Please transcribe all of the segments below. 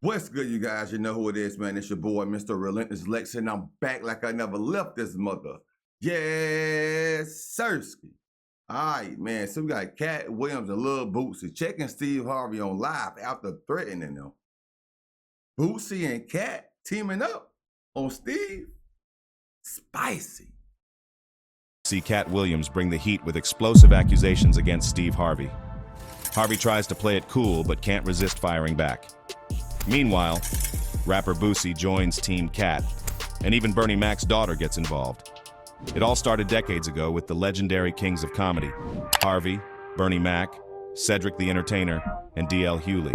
What's good, you guys? You know who it is, man. It's your boy, Mr. Relentless Lex, and I'm back like I never left this mother. Yes, Sirski. All right, man. So we got Katt Williams and Lil Boosie checking Steve Harvey on live after threatening them. Boosie and Katt teaming up on Steve. Spicy. See Katt Williams bring the heat with explosive accusations against Steve Harvey. Harvey tries to play it cool, but can't resist firing back. Meanwhile, rapper Boosie joins Team Katt, and even Bernie Mac's daughter gets involved. It all started decades ago with the legendary kings of comedy, Harvey, Bernie Mac, Thr3atening, and DL Hughley.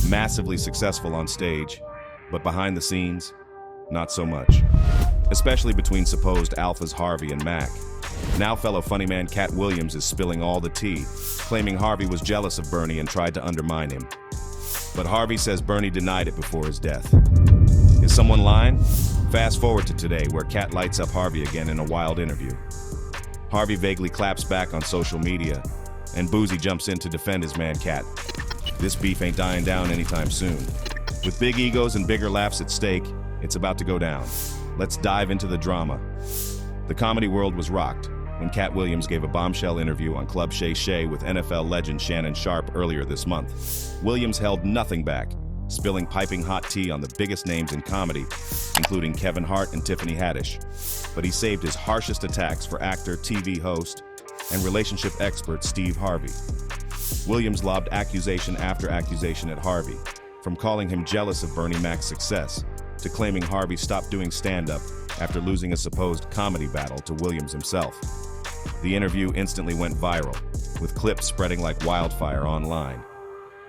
Massively successful on stage, but behind the scenes, not so much. Especially between supposed alphas Harvey and Mac. Now fellow funny man Katt Williams is spilling all the tea, claiming Harvey was jealous of Bernie and tried to undermine him. But Harvey says Bernie denied it before his death. Is someone lying? Fast forward to today, where Katt lights up Harvey again in a wild interview. Harvey vaguely claps back on social media, and Boosie jumps in to defend his man Katt. This beef ain't dying down anytime soon. With big egos and bigger laughs at stake, it's about to go down. Let's dive into the drama. The comedy world was rocked when Katt Williams gave a bombshell interview on Club Shay Shay with NFL legend Shannon Sharpe earlier this month. Williams held nothing back, spilling piping hot tea on the biggest names in comedy, including Kevin Hart and Tiffany Haddish. But he saved his harshest attacks for actor, TV host, and relationship expert Steve Harvey. Williams lobbed accusation after accusation at Harvey, from calling him jealous of Bernie Mac's success, to claiming Harvey stopped doing stand-up after losing a supposed comedy battle to Williams himself. The interview instantly went viral, with clips spreading like wildfire online.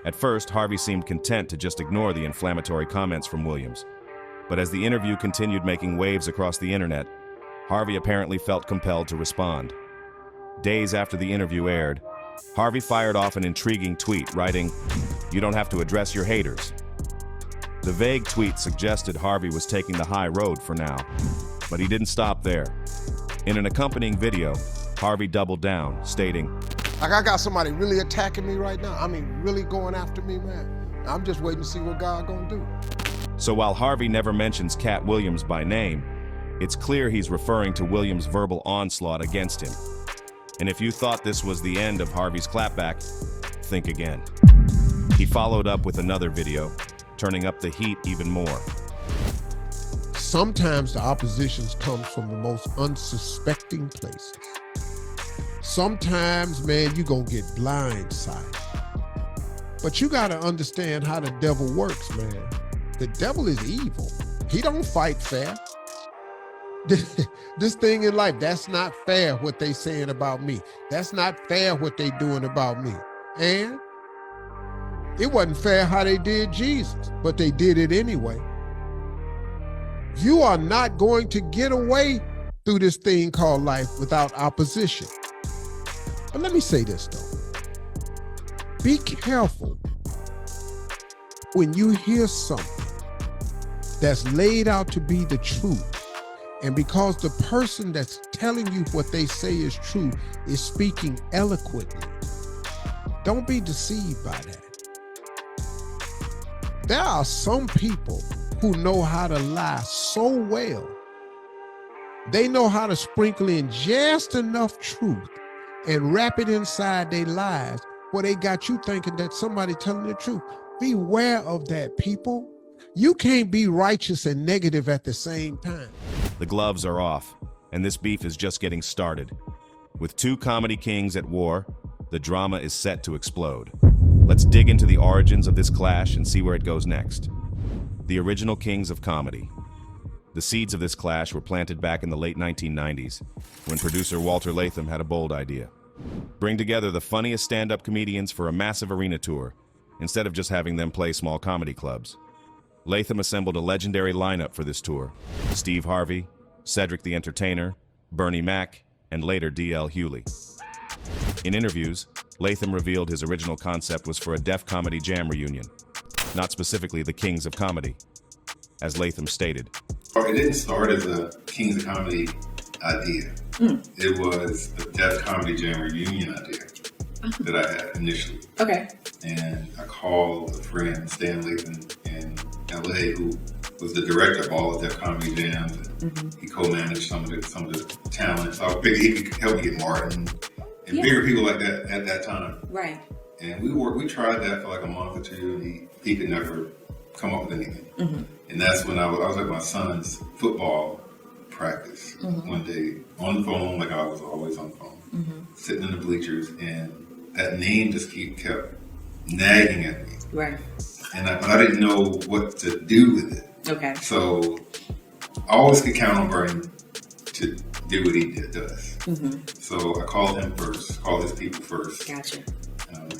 At first, Harvey seemed content to just ignore the inflammatory comments from Williams. But as the interview continued making waves across the internet, Harvey apparently felt compelled to respond. Days after the interview aired, Harvey fired off an intriguing tweet, writing, "You don't have to address your haters." The vague tweet suggested Harvey was taking the high road for now, but he didn't stop there. In an accompanying video, Harvey doubled down, stating, Like, I got somebody really attacking me right now. I mean, really going after me, man. I'm just waiting to see what God gonna do. So while Harvey never mentions Katt Williams by name, it's clear he's referring to Williams' verbal onslaught against him. And if you thought this was the end of Harvey's clapback, think again. He followed up with another video, turning up the heat even more. Sometimes the oppositions comes from the most unsuspecting places. Sometimes, man, you gonna get blindsided. But you gotta understand how the devil works, man. The devil is evil. He don't fight fair. This thing in life, that's not fair what they saying about me. That's not fair what they doing about me. And it wasn't fair how they did Jesus, but they did it anyway. You are not going to get away through this thing called life without opposition. But let me say this though. Be careful when you hear something that's laid out to be the truth, and because the person that's telling you what they say is true is speaking eloquently, don't be deceived by that. There are some people who know how to lie so well. They know how to sprinkle in just enough truth and wrap it inside their lies where they got you thinking that somebody telling the truth. Beware of that, people. You can't be righteous and negative at the same time. The gloves are off, and this beef is just getting started. With two comedy kings at war, the drama is set to explode. Let's dig into the origins of this clash and see where it goes next. The original kings of comedy. The seeds of this clash were planted back in the late 1990s, when producer Walter Latham had a bold idea. Bring together the funniest stand-up comedians for a massive arena tour, instead of just having them play small comedy clubs. Latham assembled a legendary lineup for this tour: Steve Harvey, Thr3atening, Bernie Mac, and later DL Hughley. In interviews, Latham revealed his original concept was for a Def Comedy Jam reunion, not specifically the Kings of Comedy. As Latham stated, It didn't start as a Kings of Comedy idea. It was a Def Comedy Jam reunion idea that I had initially. Okay. And I called a friend, Stan Latham, and LA who was the director of all of Def Comedy Jams. He co-managed some of the talent. So I figured he could help me get Martin and bigger people like that at that time. Right. And we tried that for like a month or two, and he could never come up with anything. And that's when I was at my son's football practice one day on the phone, like I was always on the phone, sitting in the bleachers, and that name just kept nagging at me. Right. And I didn't know what to do with it. Okay. So I always could count on Bernie to do what he does. So I called him first, called his people first. Gotcha.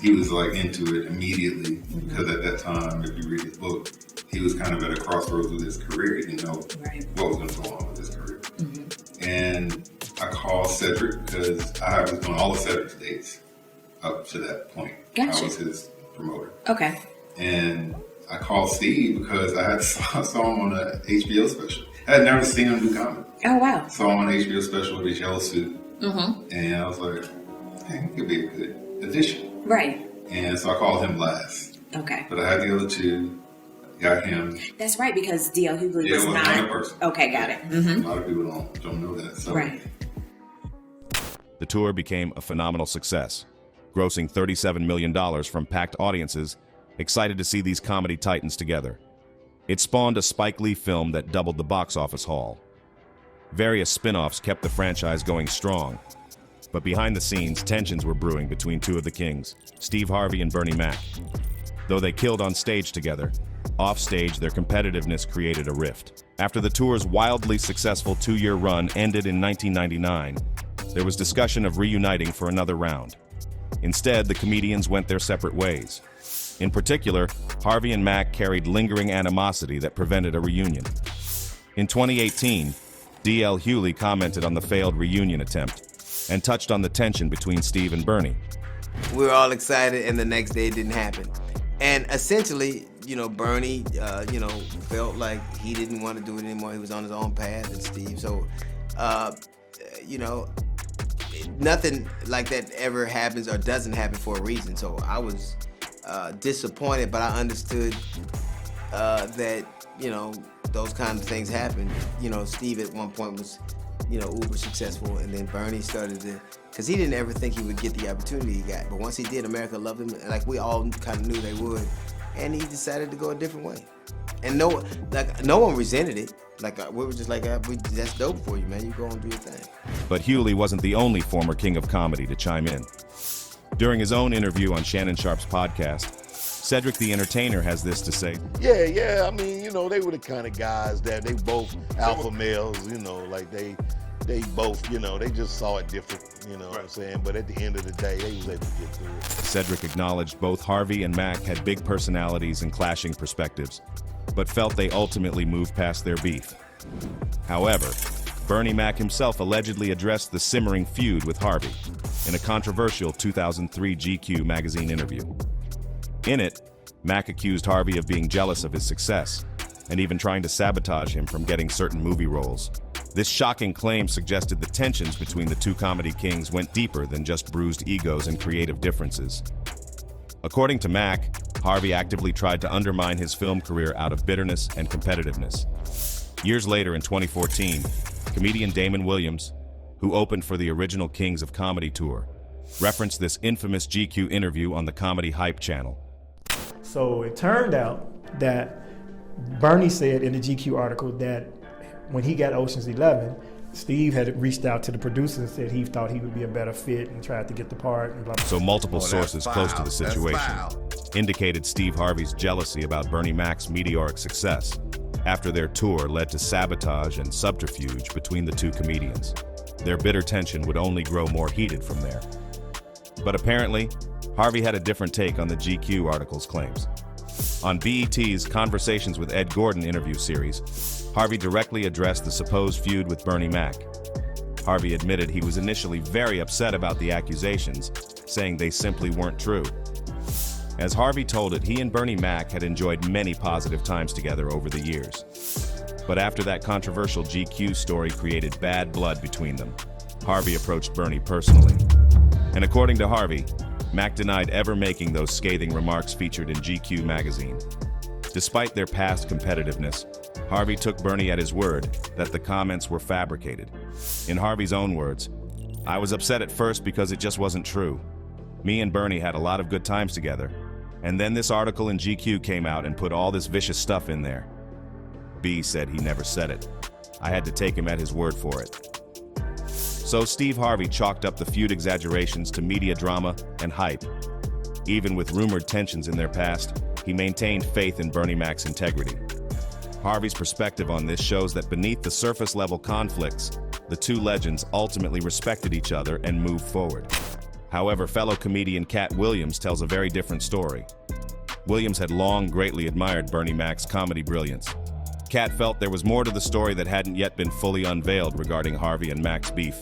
He was like into it immediately because at that time, if you read his book, he was kind of at a crossroads with his career. He didn't know what was going to go on with his career. And I called Cedric because I was doing all of Cedric's dates up to that point. Gotcha. I was his promoter. Okay. And I called Steve because I saw him on a HBO special. I had never seen him do comedy. Oh, wow. Saw him on an HBO special with his yellow suit. And I was like, hey, he could be a good addition. Right. And so I called him last. Okay. But I had the other two, got him. That's right, because D.L. Hughley was It was not. another person. Okay, got it. A lot of people don't know that. So. Right. The tour became a phenomenal success, grossing $37 million from packed audiences excited to see these comedy titans together. It spawned a Spike Lee film that doubled the box office haul. Various spin-offs kept the franchise going strong, but behind the scenes, tensions were brewing between two of the kings, Steve Harvey and Bernie Mac. Though they killed on stage together, off-stage their competitiveness created a rift. After the tour's wildly successful 2-year run ended in 1999, there was discussion of reuniting for another round. Instead, the comedians went their separate ways. In particular, Harvey and Mac carried lingering animosity that prevented a reunion. In 2018, D.L. Hughley commented on the failed reunion attempt and touched on the tension between Steve and Bernie. We were all excited, and the next day it didn't happen. And essentially, Bernie, felt like he didn't want to do it anymore. He was on his own path, and Steve. So, nothing like that ever happens or doesn't happen for a reason. So I was disappointed, but I understood that, those kind of things happen. Steve at one point was, uber successful, and then Bernie started to, because he didn't ever think he would get the opportunity he got. But once he did, America loved him, like we all kind of knew they would. And he decided to go a different way. And no one resented it. We were just like, that's dope for you, man. You go and do your thing. But Hughley wasn't the only former king of comedy to chime in. During his own interview on Shannon Sharp's podcast, Thr3atening has this to say. Yeah. I mean, they were the kind of guys that they both alpha males, they both, they just saw it different, what I'm saying? But at the end of the day, they was able to get through it. Cedric acknowledged both Harvey and Mac had big personalities and clashing perspectives, but felt they ultimately moved past their beef. However, Bernie Mac himself allegedly addressed the simmering feud with Harvey in a controversial 2003 GQ magazine interview. In it, Mac accused Harvey of being jealous of his success and even trying to sabotage him from getting certain movie roles. This shocking claim suggested the tensions between the two comedy kings went deeper than just bruised egos and creative differences. According to Mac, Harvey actively tried to undermine his film career out of bitterness and competitiveness. Years later, in 2014, comedian Damon Williams, who opened for the original Kings of Comedy tour, referenced this infamous GQ interview on the Comedy Hype channel. So it turned out that Bernie said in the GQ article that when he got Ocean's 11, Steve had reached out to the producers and said he thought he would be a better fit and tried to get the part. And blah, blah. So multiple sources close to the situation indicated Steve Harvey's jealousy about Bernie Mac's meteoric success after their tour led to sabotage and subterfuge between the two comedians. Their bitter tension would only grow more heated from there. But apparently, Harvey had a different take on the GQ article's claims. On BET's Conversations with Ed Gordon interview series, Harvey directly addressed the supposed feud with Bernie Mac. Harvey admitted he was initially very upset about the accusations, saying they simply weren't true. As Harvey told it, he and Bernie Mac had enjoyed many positive times together over the years. But after that controversial GQ story created bad blood between them, Harvey approached Bernie personally. And according to Harvey, Mac denied ever making those scathing remarks featured in GQ magazine. Despite their past competitiveness, Harvey took Bernie at his word that the comments were fabricated. In Harvey's own words, "I was upset at first because it just wasn't true. Me and Bernie had a lot of good times together. And then this article in GQ came out and put all this vicious stuff in there." B said he never said it. "I had to take him at his word for it." So Steve Harvey chalked up the feud exaggerations to media drama and hype. Even with rumored tensions in their past, he maintained faith in Bernie Mac's integrity. Harvey's perspective on this shows that beneath the surface level conflicts, the two legends ultimately respected each other and moved forward. However, fellow comedian Katt Williams tells a very different story. Williams had long greatly admired Bernie Mac's comedy brilliance. Katt felt there was more to the story that hadn't yet been fully unveiled regarding Harvey and Mac's beef.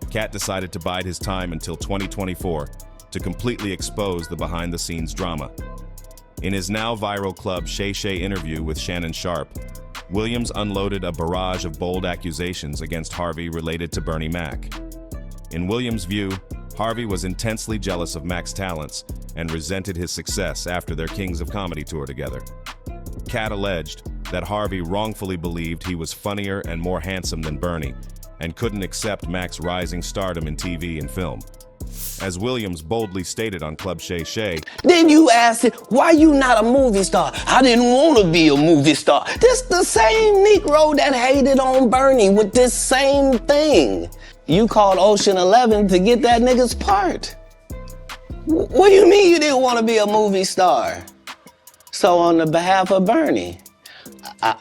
Katt decided to bide his time until 2024 to completely expose the behind-the-scenes drama. In his now viral Club Shay Shay interview with Shannon Sharpe, Williams unloaded a barrage of bold accusations against Harvey related to Bernie Mac. In Williams' view, Harvey was intensely jealous of Mac's talents and resented his success after their Kings of Comedy tour together. Katt alleged that Harvey wrongfully believed he was funnier and more handsome than Bernie and couldn't accept Mac's rising stardom in TV and film. As Williams boldly stated on Club Shay Shay, "Then you asked it, why you not a movie star? I didn't want to be a movie star." This the same Negro that hated on Bernie with this same thing. You called Ocean 11 to get that nigga's part. What do you mean you didn't want to be a movie star? So on the behalf of Bernie,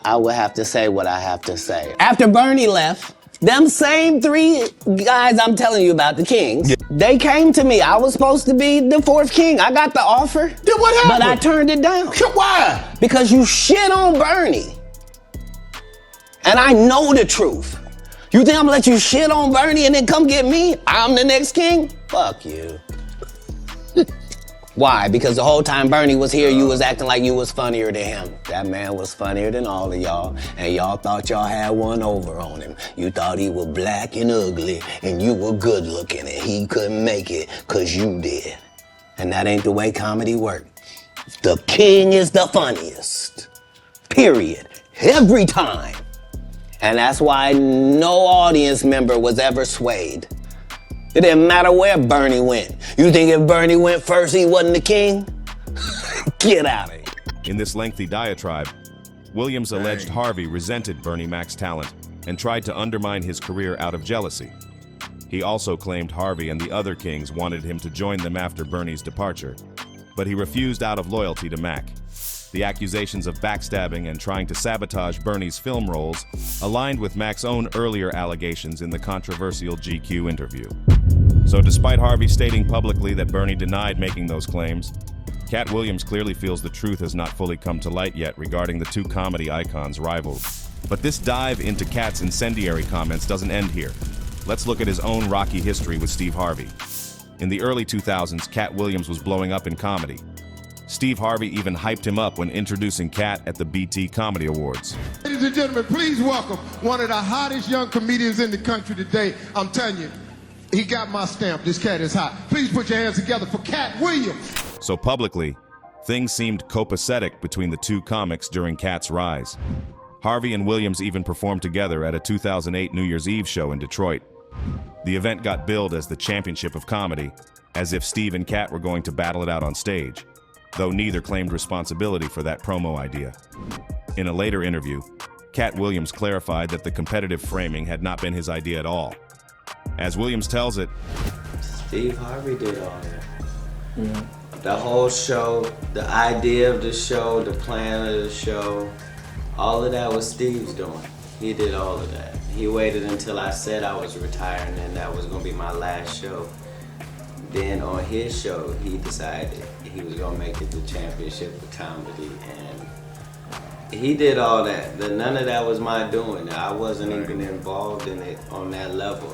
I would have to say what I have to say. After Bernie left, them same three guys I'm telling you about, the Kings, they came to me. I was supposed to be the fourth king. I got the offer. Then what happened? But I turned it down. Why? Because you shit on Bernie. And I know the truth. You think I'm gonna let you shit on Bernie and then come get me? I'm the next king? Fuck you. Why? Because the whole time Bernie was here, you was acting like you was funnier than him. That man was funnier than all of y'all, and y'all thought y'all had one over on him. You thought he was black and ugly, and you were good looking, and he couldn't make it, cause you did. And that ain't the way comedy works. The king is the funniest. Period. Every time. And that's why no audience member was ever swayed. It didn't matter where Bernie went. You think if Bernie went first, he wasn't the king? Get out of here. in this lengthy diatribe, Williams alleged Harvey resented Bernie Mac's talent and tried to undermine his career out of jealousy. He also claimed Harvey and the other Kings wanted him to join them after Bernie's departure, but he refused out of loyalty to Mac. The accusations of backstabbing and trying to sabotage Bernie's film roles aligned with Mac's own earlier allegations in the controversial GQ interview. So despite Harvey stating publicly that Bernie denied making those claims, Katt Williams clearly feels the truth has not fully come to light yet regarding the two comedy icons' rivalry. But this dive into Katt's incendiary comments doesn't end here. Let's look at his own rocky history with Steve Harvey. In the early 2000s, Katt Williams was blowing up in comedy. Steve Harvey even hyped him up when introducing Katt at the BT Comedy Awards. Ladies and gentlemen, please welcome one of the hottest young comedians in the country today. I'm telling you, he got my stamp. This cat is hot. Please put your hands together for Katt Williams. So publicly, things seemed copacetic between the two comics during Katt's rise. Harvey and Williams even performed together at a 2008 New Year's Eve show in Detroit. The event got billed as the Championship of Comedy, as if Steve and Katt were going to battle it out on stage, though neither claimed responsibility for that promo idea. In a later interview, Katt Williams clarified that the competitive framing had not been his idea at all. As Williams tells it, Steve Harvey did all that. The whole show, the idea of the show, the plan of the show, all of that was Steve's doing. He did all of that. He waited until I said I was retiring and that was gonna be my last show. Then on his show, he decided he was gonna make it the Championship of Comedy, and he did all that. None of that was my doing. I wasn't even involved in it on that level.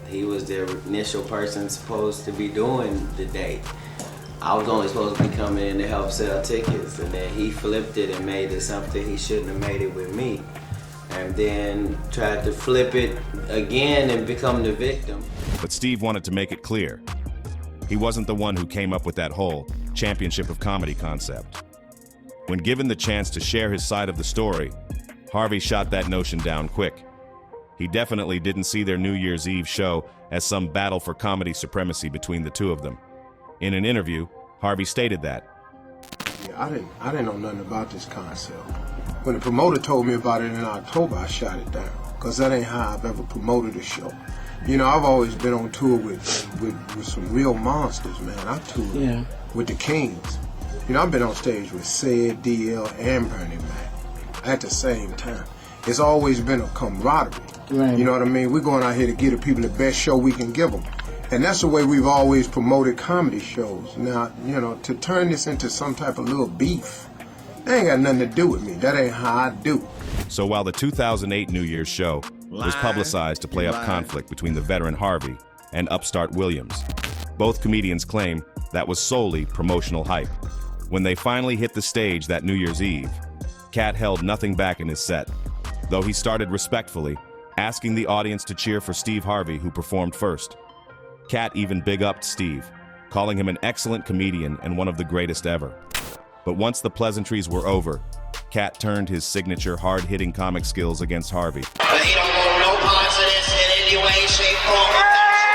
He was the initial person supposed to be doing the date. I was only supposed to be coming in to help sell tickets, and then he flipped it and made it something he shouldn't have made it with me. And then tried to flip it again and become the victim. but Steve wanted to make it clear. He wasn't the one who came up with that whole Championship of Comedy concept. When given the chance to share his side of the story, Harvey shot that notion down quick. He definitely didn't see their New Year's Eve show as some battle for comedy supremacy between the two of them. In an interview, Harvey stated that, Yeah, I didn't know nothing about this concept. When the promoter told me about it in October, I shot it down, because that ain't how I've ever promoted a show. You know, I've always been on tour with some real monsters, man. I toured with the Kings. You know, I've been on stage with Sid, DL, and Bernie Mac at the same time. It's always been a camaraderie. Right. You know what I mean? We're going out here to give the people the best show we can give them. And that's the way we've always promoted comedy shows. Now, you know, to turn this into some type of little beef, that ain't got nothing to do with me. That ain't how I do. so while the 2008 New Year's show was publicized to play up conflict between the veteran Harvey and upstart Williams, both comedians claim that was solely promotional hype. When they finally hit the stage that New Year's Eve, Katt held nothing back in his set, though he started respectfully, asking the audience to cheer for Steve Harvey, who performed first. Katt even big-upped Steve, calling him an excellent comedian and one of the greatest ever. But once the pleasantries were over, Katt turned his signature hard-hitting comic skills against Harvey. But he don't want no parts of this in any way, shape, form, or fashion.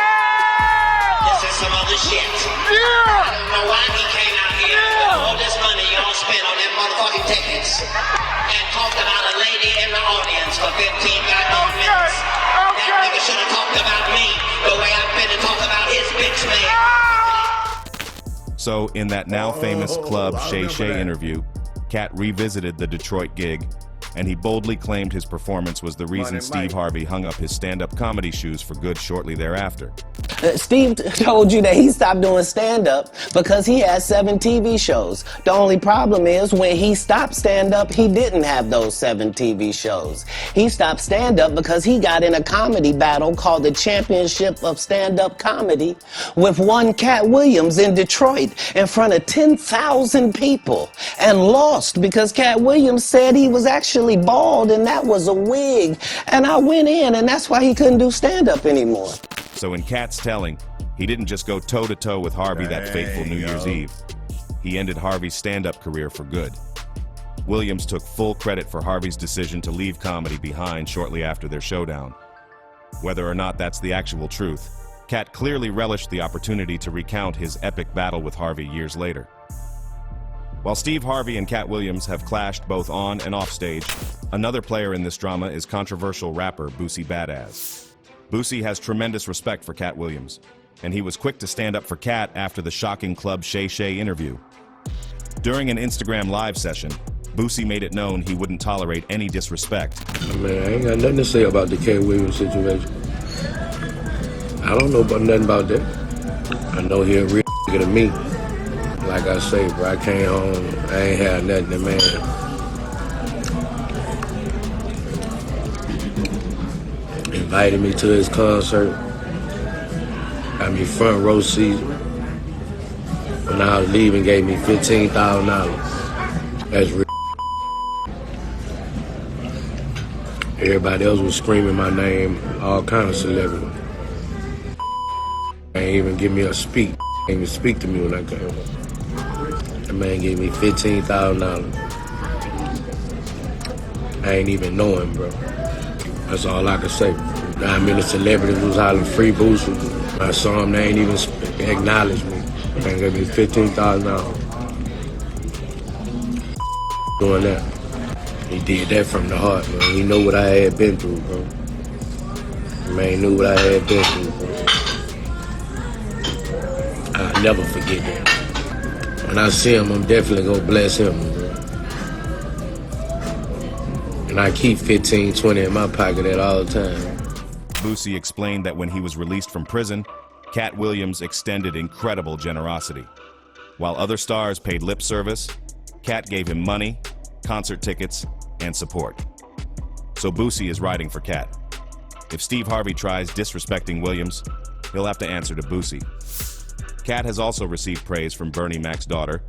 This is some other shit. I don't know why he came out here with all this money y'all spent on them motherfucking tickets and talked about a lady in the audience for 15 goddamn minutes. That nigga should have talked about me the way I've been to talk about his bitch man. So, in that now famous Club Shay Shay interview, Katt revisited the Detroit gig, and he boldly claimed his performance was the reason Steve Harvey hung up his stand-up comedy shoes for good shortly thereafter. Steve told you that he stopped doing stand-up because he had 7 TV shows. The only problem is when he stopped stand-up, he didn't have those 7 TV shows. He stopped stand-up because he got in a comedy battle called the Championship of Stand-Up Comedy with one Katt Williams in Detroit in front of 10,000 people and lost because Katt Williams said he was actually bald and that was a wig. And I went in, and that's why he couldn't do stand-up anymore. So in Katt's telling, he didn't just go toe-to-toe with Harvey that fateful New Year's Eve. He ended Harvey's stand-up career for good. Williams took full credit for Harvey's decision to leave comedy behind shortly after their showdown. Whether or not that's the actual truth, Katt clearly relished the opportunity to recount his epic battle with Harvey years later. While Steve Harvey and Katt Williams have clashed both on and off stage, another player in this drama is controversial rapper Boosie Badass. Boosie has tremendous respect for Katt Williams, and he was quick to stand up for Katt after the shocking Club Shay Shay interview. During an Instagram live session, Boosie made it known he wouldn't tolerate any disrespect. Man, I ain't got nothing to say about the Katt Williams situation. I don't know about nothing about that. I know he a real nigga to me. Like I say, bro, I came home, I ain't had nothing to man. Invited me to his concert. Got me front row seat. When I was leaving, gave me $15,000. That's real. Everybody else was screaming my name, all kind of celebrity. Ain't even give me a speak. Ain't even speak to me when I came home. That man gave me $15,000. I ain't even know him, bro. That's all I can say. How many celebrities was hollering free Boosie? I saw him, they ain't even acknowledge me. Man gave me $15,000. Doing that. He did that from the heart, man. He knew what I had been through, bro. The man knew what I had been through, bro. I'll never forget that. When I see him, I'm definitely gonna bless him, bro. And I keep 15, 20 in my pocket at all the time. Boosie explained that when he was released from prison, Katt Williams extended incredible generosity. While other stars paid lip service, Katt gave him money, concert tickets, and support. So Boosie is riding for Katt. If Steve Harvey tries disrespecting Williams, he'll have to answer to Boosie. Katt has also received praise from Bernie Mac's daughter,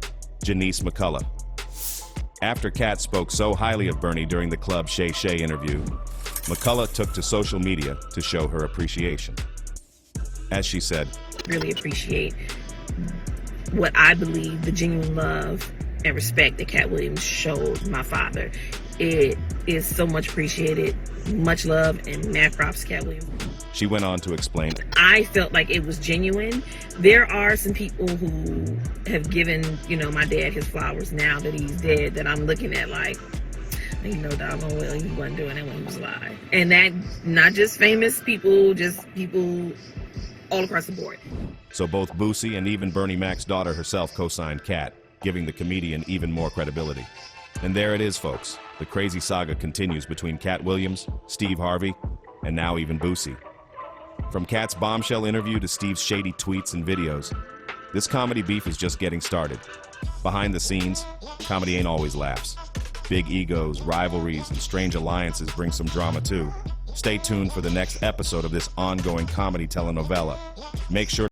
Janice McCullough. After Katt spoke so highly of Bernie during the Club Shay Shay interview, McCullough took to social media to show her appreciation. As she said, really appreciate what I believe the genuine love and respect that Katt Williams showed my father. It is so much appreciated. Much love and mad props to Katt Williams. She went on to explain, I felt like it was genuine. There are some people who have given, my dad his flowers now that he's dead, that I'm looking at like, doggone well, he wasn't doing it when he was alive. And that, not just famous people, just people all across the board. so both Boosie and even Bernie Mac's daughter herself co-signed Katt, giving the comedian even more credibility. And there it is, folks. The crazy saga continues between Katt Williams, Steve Harvey, and now even Boosie. From Katt's bombshell interview to Steve's shady tweets and videos, this comedy beef is just getting started. Behind the scenes, comedy ain't always laughs. Big egos, rivalries, and strange alliances bring some drama too. Stay tuned for the next episode of this ongoing comedy telenovela. Make sure.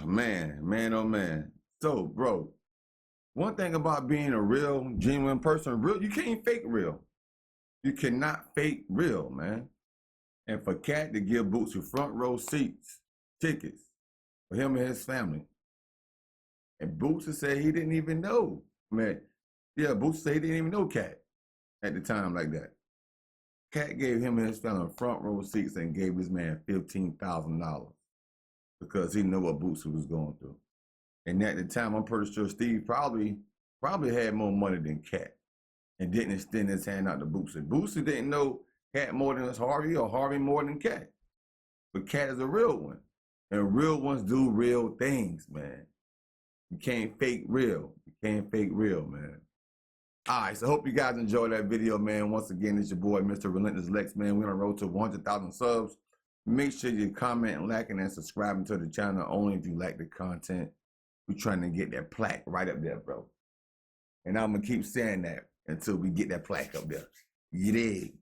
Man, oh man. So, bro, one thing about being a real, genuine person, you can't fake real. You cannot fake real, man. And for Katt to give Boosie front row seats, tickets, for him and his family. And Boosie said he didn't even know. Man, yeah, Boosie said he didn't even know Katt at the time like that. Katt gave him and his family front row seats and gave this man $15,000 because he knew what Boosie was going through. And at the time, I'm pretty sure Steve probably had more money than Katt and didn't extend his hand out to Boosie. Boosie didn't know Katt more than Harvey or Harvey more than Katt. But Katt is a real one. And real ones do real things, man. You can't fake real. You can't fake real, man. All right, so hope you guys enjoyed that video, man. Once again, it's your boy, Mr. Relentless Lex, man. We're on the road to 100,000 subs. Make sure you comment, liking, and subscribing to the channel only if you like the content. We're trying to get that plaque right up there, bro. And I'm going to keep saying that until we get that plaque up there. You dig?